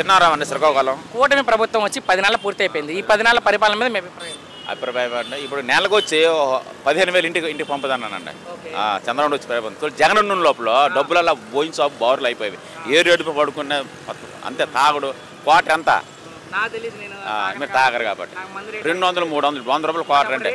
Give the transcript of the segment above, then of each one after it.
చిన్నారాం అండి శ్రీకాకుళం. కూటమి ప్రభుత్వం వచ్చి 10 నెలలు పూర్తి అయిపోయింది. ఈ 10 నెలల పరిపాలన మీద మీ అభిప్రాయం అంటే ఇప్పుడు నెలకు వచ్చి 15,000 ఇంటికి పంపుతానండి. చంద్రబాబు వచ్చి ప్రభుత్వం జగన్ ఉన్న లోపల డబ్బులలో బోయిన్ షాప్ బారులు అయిపోయి ఏ రేటు పడుకునే అంతే తాగుడు క్వార్టర్ అంతా మీరు తాగరు కాబట్టి 200, 300, 100 రూపాయలు క్వార్టర్ అంటే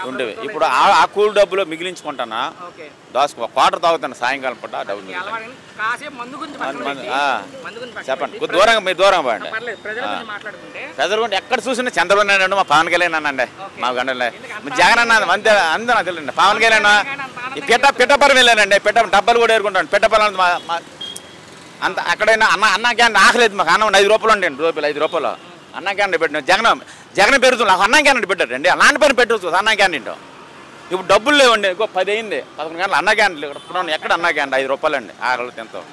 ఉండేవి. ఇప్పుడు ఆ కూలి డబ్బులు మిగిలించుకుంటానా దాసుకో క్వార్టర్ తాగుతాను సాయంకాలం పూట డబ్బులు చెప్పండి. దూరంగా మీరు దూరంగా పోండి. ప్రజలు ఎక్కడ చూసినా చంద్రబాబు నాయుడు మా పవన్ కళ్యాణ్ అనండి మా గంటలే జగన్ అన్న అంతే అందరూ నాకు తెలియండి. పవన్ కళ్యాణ్ ఈ పిట్టపరం వెళ్ళానండి. డబ్బాలు కూడా ఏరుకుంటాను. పిట్టపరం అంత అక్కడైనా అన్న క్యాంటీన్ ఆకలేదు మాకు. అన్నం 5 రూపాయలు ఉండండి. రూపాయలు 5 రూపాయలు అన్న క్యాంటీన్ పెట్టిన జగన్ పెరుగుతుంది. నాకు అన్నం క్యాంటీన్ పెట్టారండి. అలాంటి పని పెట్టవచ్చు అన్న క్యాంటీన్. ఇప్పుడు డబ్బులు లేవండి. 10 అయింది 11 గంటలు అన్న క్యాంటీన్ ఎక్కడ అన్న క్యాంటీన్ 5 రూపాయలు అండి ఆకలి తింటాం.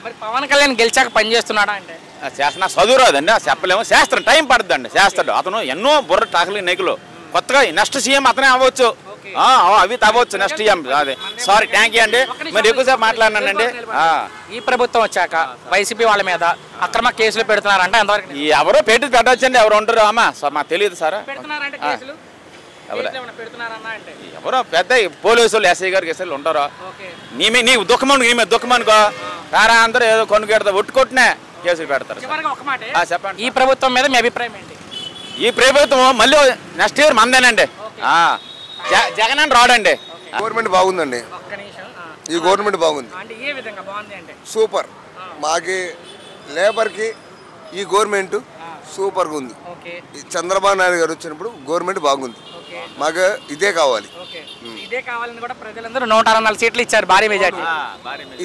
మరి పవన్ కళ్యాణ్ గెలిచాక పని చేస్తున్నాడా అంటే చేస్తున్నా చదువు రాదండి చెప్పలేము. చేస్తాడు టైం పడుతుందండి చేస్తాడు. అతను ఎన్నో బుర్ర టాకలి నెగులు కొత్తగా నెక్స్ట్ సీఎం అతనే అవ్వచ్చు. అవి తవ్వచ్చు నెక్స్ట్ సీఎం. అదే సారీ థ్యాంక్ యూ అండి. మరి ఎక్కువసేపు మాట్లాడినానండి. ఈ ప్రభుత్వం వచ్చాక వైసీపీ వాళ్ళ మీద అక్రమ కేసులు పెడుతున్నారంటే ఎంతవరకు ఎవరో పెట్టొచ్చండి. ఎవరు ఉంటారు అమ్మా మాకు తెలియదు సార్. ఎవరో పెద్ద పోలీసులు ఎస్ఐ గారికి ఎస్ఐలు ఉంటారో నీ దుఃఖమనుకో రారా అందరూ ఏదో కొనుక్కెడతా ఒట్టుకొట్టినే కేసులు పెడతారు. చెప్పండి ఈ ప్రభుత్వం మీద మీ అభిప్రాయం ఏంటి? ఈ ప్రభుత్వం మళ్ళీ నెక్స్ట్ ఇయర్ మందేనండి. జగన్ అని రాడండి. గవర్నమెంట్ బాగుందండి. ఈ గవర్నమెంట్ బాగుంది సూపర్. మాకి లేబర్కి ఈ గవర్నమెంట్ సూపర్గా ఉంది. చంద్రబాబు నాయుడు గారు వచ్చినప్పుడు గవర్నమెంట్ బాగుంది. మాకు ఇదే కావాలి. ఇదే కావాలని కూడా ప్రజలందరూ 164 సీట్లు ఇచ్చారు భారీ మెజార్టీ.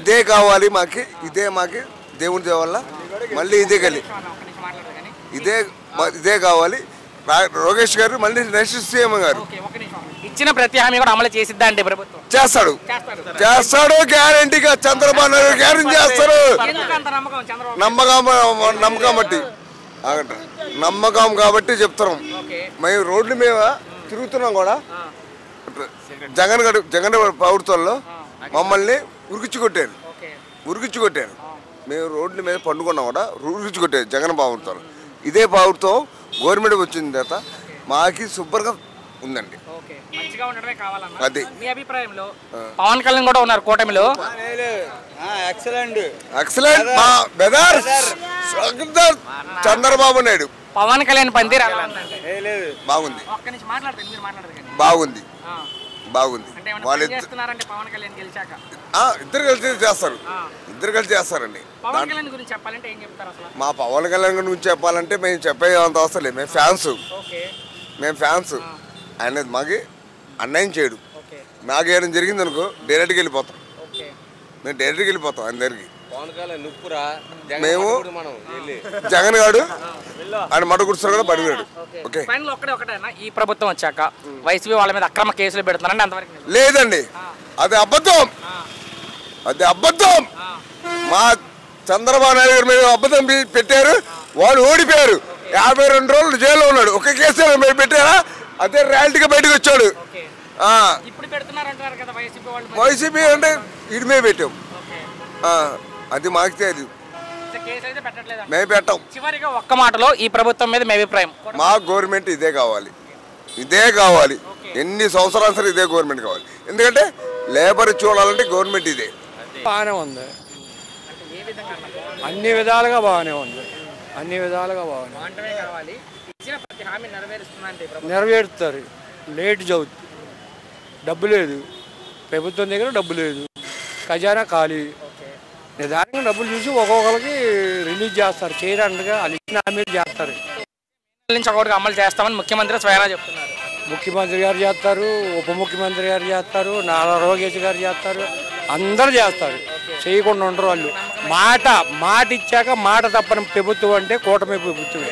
ఇదే కావాలి మాకి. మాకి దేవుడి దేవల్ల మళ్ళీ ఇదే ఇదే కావాలి. లోకేష్ గారు మళ్ళీ నెక్స్ట్ సీఎం గారు ఇచ్చిన ప్రతి హామీ కూడా అమలు చేసిద్దా అంటే ప్రభుత్వం చేస్తాడు గ్యారంటీగా. చంద్రబాబు నాయుడు గ్యారంటీ చేస్తారు. నమ్మకం కాబట్టి చెప్తున్నాం. మేము రోడ్ల మీద తిరుగుతున్నాం కూడా. జగన్ ప్రభుత్వంలో మమ్మల్ని ఉరికిచ్చి కొట్టారు. మేము రోడ్ల మీద పండుకున్నాం కూడా ఉరికిచ్చి కొట్టారు జగన్ ప్రభుత్వం. ఇదే ప్రభుత్వం గవర్నమెంట్ వచ్చిన తర్వాత మాకి సూపర్గా ఉందండి. అది పవన్ కళ్యాణ్ కూడా ఉన్నారు కూటమిలో. చంద్రబాబు నాయుడు పవన్ కళ్యాణ్ పనితీరు బాగుంది. ఇద్దరు కలిసి చేస్తారండి. మా పవన్ కళ్యాణ్ గురించి చెప్పాలంటే మేము చెప్పేంత అవసరం లేదు. మేము ఫ్యాన్స్. ఆయన మాకు అన్యాయం చేయడు. మాకు ఏమైనా జరిగింది అనుకో డైరెక్ట్గా వెళ్ళిపోతాం. మేము డైరెక్ట్గా వెళ్ళిపోతాం ఆయన దగ్గరికి. మేము జగన్ గారు ఆయన మడ కూర్చొని కూడా పడిపోయాడు. ఈ ప్రభుత్వం వచ్చాక వైసీపీ వాళ్ళ మీద అక్రమ కేసులు పెడుతున్నారంటే అంతవరకు లేదండి. అది అబద్ధం. మా చంద్రబాబు నాయుడు గారి మీద అబద్ధం పెట్టారు. వాడు ఓడిపోయారు. 52 రోజులు జైల్లో ఉన్నాడు. ఒక కేసు పెట్టారా అదే ర్యాలిటీగా బయటకు వచ్చాడు. వైసీపీ అంటే ఇడి మీద పెట్టాం. అది మాకు తెలియదు. మేము పెట్టాం. చివరిగా ఒక్క మాటలో ఈ ప్రభుత్వం మీద మీ అభిప్రాయం? మా గవర్నమెంట్ ఇదే కావాలి. ఎన్ని సంవత్సరాలు సరే ఇదే గవర్నమెంట్ కావాలి. ఎందుకంటే లేబర్ చూడాలంటే గవర్నమెంట్ ఇదే. బాగానే ఉంది. అన్ని విధాలుగా బాగానే ఉంది. నెరవేరుస్తారు. లేట్ చదువుతుంది. డబ్బు లేదు ప్రభుత్వం దగ్గర. డబ్బు లేదు. ఖజానా ఖాళీ. నిదానంగా డబ్బులు చూసి ఒక్కొక్కరికి రిలీజ్ చేస్తారు. చేయడానికి వాళ్ళు ఇచ్చిన హామీలు చేస్తారు. అమలు చేస్తామని ముఖ్యమంత్రి స్వయంగా చెప్తున్నారు. ముఖ్యమంత్రి గారు చేస్తారు. ఉప ముఖ్యమంత్రి గారు చేస్తారు. నారా లోకేష్ గారు చేస్తారు. అందరూ చేస్తారు. చేయకుండా ఉండరు వాళ్ళు. మాట ఇచ్చాక మాట తప్పని ప్రభుత్వం అంటే కూటమి ప్రభుత్వమే.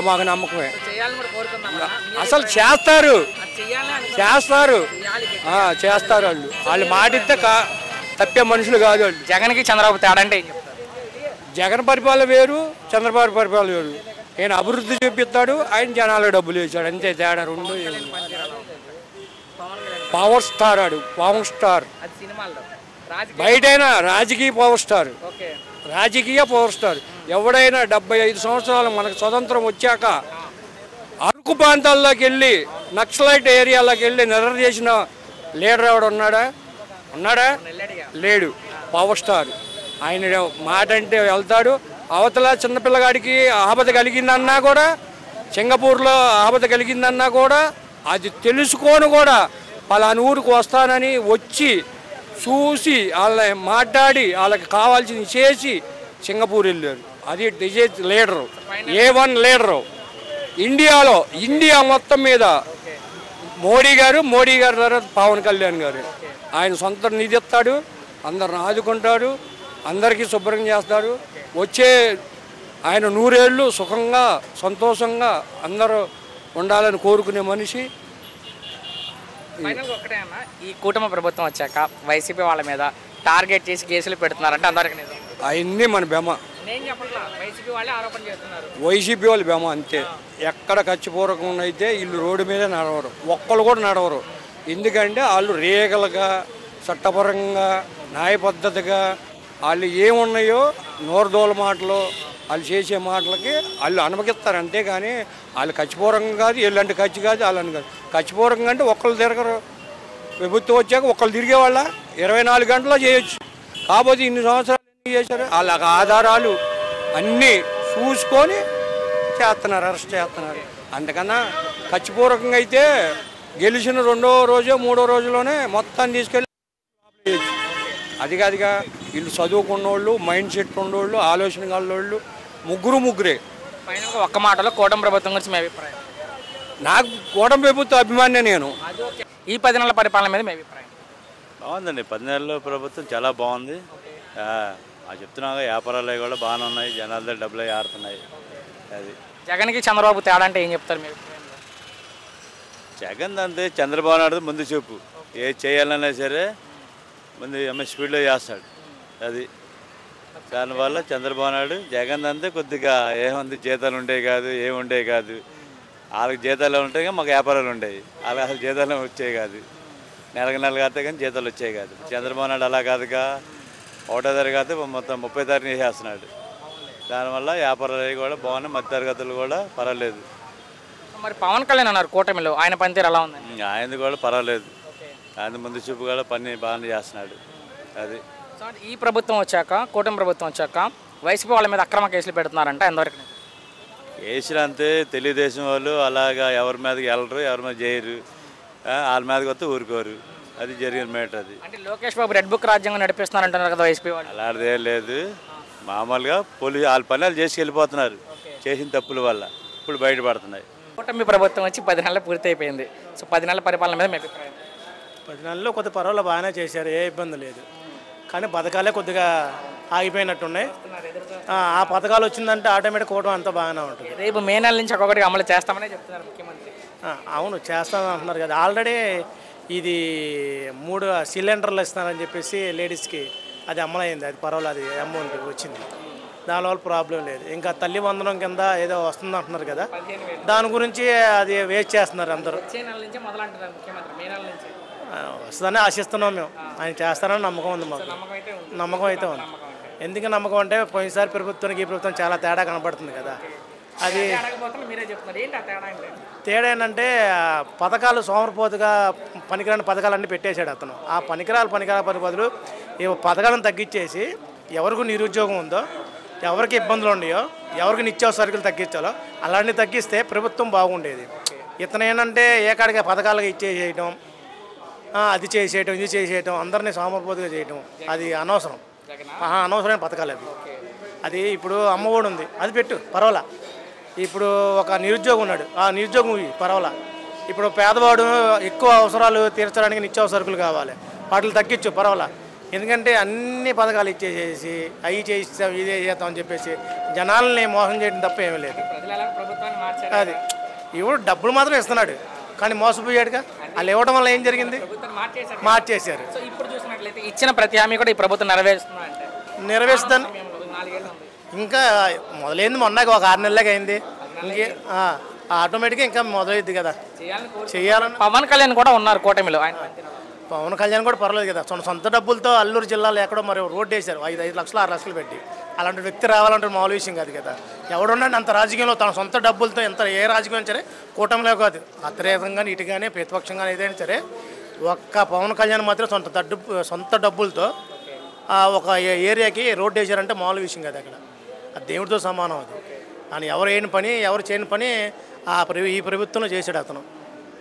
మాకు నమ్మకమే. అసలు చేస్తారు వాళ్ళు మాట ఇస్తే తప్పే మనుషులు కాదు వాళ్ళు. జగన్కి చంద్రబాబు తేడా అంటే జగన్ పరిపాలన వేరు, చంద్రబాబు పరిపాలన వేరు. ఆయన అభివృద్ధి చూపిస్తాడు, ఆయన జనాలకు డబ్బులు వేసాడు. అంతే తేడా. రెండు పవర్ స్టార్. పవర్ స్టార్ బయటైనా రాజకీయ పవర్ స్టార్. ఎవడైనా 75 సంవత్సరాలు మనకు స్వతంత్రం వచ్చాక అరకు ప్రాంతాల్లోకి వెళ్ళి నక్సలైట్ ఏరియాలోకి వెళ్ళి నిద్ర చేసిన లీడర్ ఎవడు ఉన్నాడా లేడు. పవర్ స్టార్ ఆయన మాట అంటే వెళ్తాడు. అవతల చిన్నపిల్లగాడికి ఆపద కలిగిందన్నా కూడా, సింగపూర్లో ఆపద కలిగిందన్నా కూడా అది తెలుసుకొని కూడా పలానా ఊరికి వస్తానని వచ్చి చూసి వాళ్ళని మాట్లాడి వాళ్ళకి కావాల్సింది చేసి సింగపూర్ వెళ్ళారు. అది లీడరు, A1 లీడరు ఇండియా మొత్తం మీద. మోడీ గారు తర్వాత పవన్ కళ్యాణ్ గారు. ఆయన సొంత నిధి ఇస్తాడు, అందరిని ఆదుకుంటాడు, అందరికీ శుభ్రం చేస్తాడు. వచ్చే ఆయన 100 ఏళ్ళు సుఖంగా సంతోషంగా అందరూ ఉండాలని కోరుకునే మనిషి. ఒకటే అన్న, ఈ కూటమి ప్రభుత్వం వచ్చాక వైసీపీ వాళ్ళ మీద టార్గెట్ చేసి కేసులు పెడుతున్నారంటే అందరికీ అవన్నీ మన బెమ. వైసీపీ వాళ్ళు బెమ అంతే. ఎక్కడ ఖర్చుపూర్వకంగా అయితే వీళ్ళు రోడ్డు మీదే నడవరు, ఒక్కళ్ళు కూడా నడవరు. ఎందుకంటే వాళ్ళు రేగలుగా చట్టపరంగా న్యాయ పద్ధతిగా వాళ్ళు ఏమున్నాయో నోరుదోల మాటలు వాళ్ళు చేసే మాటలకి వాళ్ళు అనుమతిస్తారు. అంతేగాని వాళ్ళు ఖర్చుపూర్వకంగా కాదు, వీళ్ళంటే ఖర్చు కాదు, వాళ్ళని కాదు. ఖర్చుపూర్వకంగా అంటే ఒక్కళ్ళు తిరగరు. ప్రభుత్వం వచ్చాక ఒక్కళ్ళు తిరిగేవాళ్ళ 24 గంటల్లో చేయొచ్చు. కాకపోతే ఇన్ని సంవత్సరాలు ఎందుకు చేశారు? వాళ్ళకి ఆధారాలు అన్నీ చూసుకొని చేస్తున్నారు, అరెస్ట్ చేస్తున్నారు. అందుకన్నా ఖర్చుపూర్వకంగా అయితే గెలిచిన 2వ రోజో 3వ రోజులోనే మొత్తాన్ని తీసుకెళ్ళి అది కాదుగా. వీళ్ళు చదువుకున్న వాళ్ళు, మైండ్ సెట్ ఉన్నోళ్ళు, ఆలోచన గల్లోళ్ళు ముగ్గురే. ఒక్క మాటలో కూటమి ప్రభుత్వం గురించి మీ అభిప్రాయం? నాకు కూటమి ప్రభుత్వ అభిమాన్యం నేను. ఈ 10 నెలల పరిపాలన మీద మీ అభిప్రాయం? బాగుందండి. 10 నెలల ప్రభుత్వం చాలా బాగుంది. చెప్తున్నాగా వ్యాపారాలు కూడా బాగానే ఉన్నాయి, జనాల దగ్గర డబ్బులు ఆడుతున్నాయి. అది జగన్కి చంద్రబాబు తేడా అంటే ఏం చెప్తారు మీ అభిప్రాయంలో? జగన్ అంతే, చంద్రబాబు నాయుడు ముందు చూపు. ఏ చేయాలన్నా సరే ముందు స్పీడ్లో చేస్తాడు. అది దానివల్ల చంద్రబాబు నాయుడు జగన్ అంతే కొద్దిగా ఏముంది, జీతాలు ఉండేవి కాదు, ఏముండేవి కాదు. వాళ్ళకి జీతాలు ఉంటాయి, మాకు వ్యాపారాలు ఉండేవి. వాళ్ళకి అసలు జీతాలు వచ్చేవి కాదు. నెలకు కాస్తే కానీ జీతాలు వచ్చేవి కాదు. చంద్రబాబు నాయుడు అలా కాదుగా, 1వ తారీఖు మొత్తం 30వ తారీఖు చేసేస్తున్నాడు. దానివల్ల వ్యాపారాలు కూడా బాగున్నాయి, మధ్య తరగతులు కూడా పర్వాలేదు. మరి పవన్ కళ్యాణ్ అన్నారు కూటమిలో, ఆయన పనితీరు ఎలా ఉంది? ఆయనది కూడా పర్వాలేదు. ఆయన ముందు చూపు కూడా పని బాగానే చేస్తున్నాడు. అది ఈ ప్రభుత్వం వచ్చాక, కూటమి ప్రభుత్వం వచ్చాక వైసీపీ వాళ్ళ మీద అక్రమ కేసులు పెడుతున్నారంట, ఎంతవరకు? కేసులు అంతే. తెలుగుదేశం వాళ్ళు అలాగా ఎవరి మీదకి వెళ్ళరు, ఎవరి మీద చేయరు. వాళ్ళ మీదకి వస్తే ఊరుకోరు. అది జరిగిన మ్యాటర్. అది అంటే లోకేష్ బాబు రెడ్ బుక్ రాజ్యాంగం నడిపిస్తున్నారంటున్నారు కదా వైసీపీ వాళ్ళు. అలాంటిదేం లేదు. మామూలుగా వాళ్ళ పని వాళ్ళు చేసి వెళ్ళిపోతున్నారు, చేసిన తప్పుల వల్ల ఇప్పుడు బయటపడుతున్నాయి. కూటమి ప్రభుత్వం వచ్చి 10 నెలలు పూర్తి అయిపోయింది. సో 10 నెలల పరిపాలన మీద మీ అభిప్రాయం? 10 నెలల్లో కొద్ది పర్వాలేదు, బాగానే చేశారు, ఏ ఇబ్బంది లేదు. కానీ పథకాలే కొద్దిగా ఆగిపోయినట్టున్నాయి. ఆ పథకాలు వచ్చిందంటే ఆటోమేటిక్ కూటమి అంతా బాగానే ఉంటుంది. రేపు మే నెల నుంచి ఒక్కొక్కటి అమలు చేస్తామని చెప్తున్నారు ముఖ్యమంత్రి. అవును, చేస్తామని అంటున్నారు కదా. ఆల్రెడీ ఇది 3 సిలిండర్లు ఇస్తున్నారని చెప్పేసి లేడీస్కి అది అమలైంది. అది పర్వాలేదు, అది అమౌంట్ వచ్చింది. దానివల్ల ప్రాబ్లం లేదు. ఇంకా తల్లి వందనం కింద ఏదో వస్తుంది అంటున్నారు కదా, దాని గురించి అది వేస్ట్ చేస్తున్నారు అందరూ. వస్తుందని ఆశిస్తున్నాం మేము. ఆయన చేస్తారని నమ్మకం ఉంది మాకు. నమ్మకం అయితే ఉంది. ఎందుకు నమ్మకం అంటే పోయినసారి ప్రభుత్వానికి ఈ ప్రభుత్వం చాలా తేడా కనబడుతుంది కదా. అది తేడా ఏంటంటే పథకాలు సోమరిపోతుగా పనికిరాని పథకాలన్నీ పెట్టేశాడు అతను. ఆ పనికిరాల బదులు ఈ పథకాలను తగ్గించేసి ఎవరికి నిరుద్యోగం ఉందో, ఎవరికి ఇబ్బందులు ఉన్నాయో, ఎవరికి నిత్యావసర సరుకులు తగ్గించాలో అలాంటివి తగ్గిస్తే ప్రభుత్వం బాగుండేది. ఇతను ఏంటంటే ఏకాడిగా పథకాలుగా ఇచ్చేసేయటం, అది చేసేయటం, ఇది చేసేయటం, అందరినీ సోమరిపోతుగా చేయటం, అది అనవసరం. అనవసరమైన పథకాలు అవి. అది ఇప్పుడు అమ్మఒడి ఉంది, అది పెట్టు పర్వాలా. ఇప్పుడు ఒక నిరుద్యోగం ఉన్నాడు, ఆ నిరుద్యోగం పర్వాలా. ఇప్పుడు పేదవాడు ఎక్కువ అవసరాలు తీర్చడానికి నిత్యావసర సరుకులు కావాలి, వాటిని తగ్గించు పర్వాలా. ఎందుకంటే అన్ని పథకాలు ఇచ్చేసేసి అవి చేస్తాం ఇదే చేస్తాం అని చెప్పేసి జనాలని మోసం చేయడం తప్ప ఏమీ లేదు. అది ఇప్పుడు డబ్బులు మాత్రం ఇస్తున్నాడు కానీ మోసపోయాడుగా. వాళ్ళు ఇవ్వడం వల్ల ఏం జరిగింది, మార్చేశారు. ఇచ్చిన ప్రతి హామీ కూడా ఈ ప్రభుత్వం నెరవేరుస్తుందని ఇంకా మొదలైంది. మొన్న ఒక 6 నెలలకి అయింది. ఇంకే ఆటోమేటిక్గా ఇంకా మొదలైద్ది కదా చేయాలని. పవన్ కళ్యాణ్ కూడా ఉన్నారు కూటమిలో. పవన్ కళ్యాణ్ కూడా పర్లేదు కదా. సొంత డబ్బులతో అల్లూరు జిల్లాలో ఎక్కడో మరి రోడ్డు వేశారు 5 లక్షలు 6 లక్షలు పెట్టి. అలాంటి వ్యక్తి రావాలంటే మామూలు విషయం కాదు కదా. ఎవడున్నాడు అంత రాజకీయంలో తన సొంత డబ్బులతో ఎంత ఏ రాజకీయం సరే కూటమిలో కాదు అతిరేకంగానే ఇటుగానే ప్రతిపక్షంగానే ఏదైనా సరే ఒక్క పవన్ కళ్యాణ్ మాత్రం సొంత డబ్బులతో ఒక ఏరియాకి రోడ్డు వేసారంటే మామూలు విషయం కాదు. అక్కడ అది దేవుడితో సమానం. అది అని ఎవరు చేయని పని ఎవరు చేయని పని ఈ ప్రభుత్వంలో చేశాడు అతను.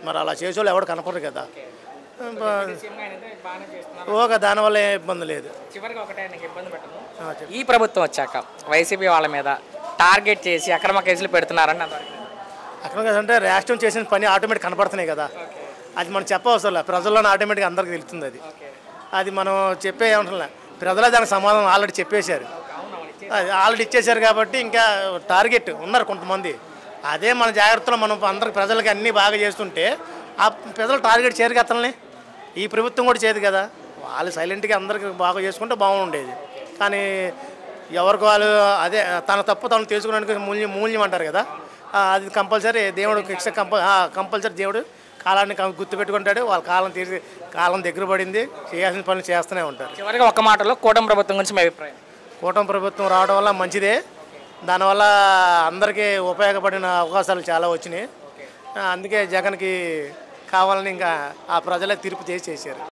మరి అలా చేసేవాళ్ళు ఎవడు కనపడరు కదా. ఓకే, దానివల్ల ఏ ఇబ్బంది లేదు. చివరిగా ఒకటే నాకు ఇబ్బంది పెట్టను, ఈ ప్రభుత్వం వచ్చాక వైసీపీ వాళ్ళ మీద టార్గెట్ చేసి అక్రమ కేసులు పెడుతున్నారని అక్రమ కేసు అంటే రాష్ట్రం చేసిన పని ఆటోమేటిక్ కనపడుతున్నాయి కదా. అది మనం చెప్పవసరం లేదు, ప్రజల్లోనే ఆటోమేటిక్గా అందరికీ తెలుస్తుంది. అది మనం చెప్పే ఏమంటున్నా, ప్రజలే దానికి సమాధానం ఆల్రెడీ చెప్పేశారు. అది ఆల్రెడీ ఇచ్చేశారు కాబట్టి ఇంకా టార్గెట్ ఉన్నారు కొంతమంది. అదే మన జాగ్రత్తలో మనం అందరికి ప్రజలకి అన్నీ బాగా చేస్తుంటే ఆ ప్రజలు టార్గెట్ చేయరు అతన్ని. ఈ ప్రభుత్వం కూడా చేయదు కదా. వాళ్ళు సైలెంట్గా అందరికి బాగా చేసుకుంటే బాగుండేది. కానీ ఎవరికి వాళ్ళు అదే తన తప్పు తను తెలుసుకోవడానికి మూల్యం అంటారు కదా. అది కంపల్సరీ దేవుడు కంపల్సరీ దేవుడు కాలాన్ని గుర్తుపెట్టుకుంటాడు. వాళ్ళ కాలం దగ్గర పడింది, చేయాల్సిన పనులు చేస్తూనే ఉంటారు. చివరిగా ఒక్క మాటలో కూటమి ప్రభుత్వం గురించి మీ అభిప్రాయం? కూటమి ప్రభుత్వం రావడం వల్ల మంచిదే. దానివల్ల అందరికీ ఉపయోగపడిన అవకాశాలు చాలా వచ్చినాయి. అందుకే జగన్కి కావాలని ఇంకా ఆ ప్రజలే తీర్పు చేశారు.